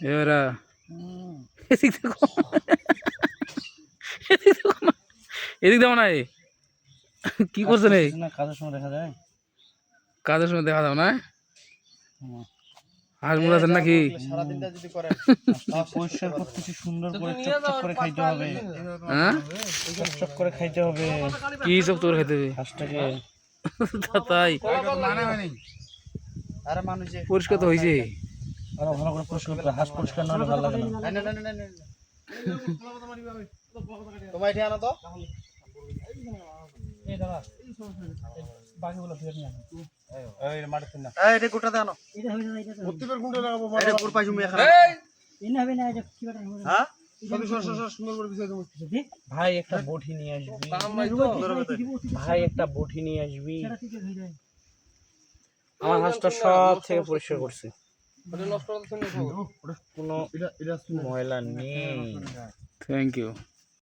এরা এদিক দেখো এদিক দেখো না এদিক দেখো না কি করছেন এই কাজের সময় দেখা যায় কাজের সময় দেখা যাও না হাঁস মুড়াছেন নাকি সারাদিনটা যদি করেন পরিষ্কার করতেছি সুন্দর করে চকচক করে খাইতে হবে হ্যাঁ চকচক করে খাইতে হবে কি সব তোর খেতে হবে হাঁসটাকে তাই আরে মানুষ যে পরিষ্কার তো হয়েছে আরো ভালো করে পরিষ্কার করতে হাঁস পরিষ্কার না হলে ভালো লাগে না তোমার এটি আনো তো এটা গোটাতে আনো প্রত্যেকের গুঁড়ো লাগাবো এটা পুরো পাইছু মিয়া খারাপ হ্যাঁ সুন্দর করে বিছাই দেবো ভাই একটা বটি নিয়ে আসবি ভাই একটা বটি নিয়ে আসবি আমার হাঁসটা সব থেকে পরিষ্কার করছে কোনো ময়লা নেই থ্যাংক ইউ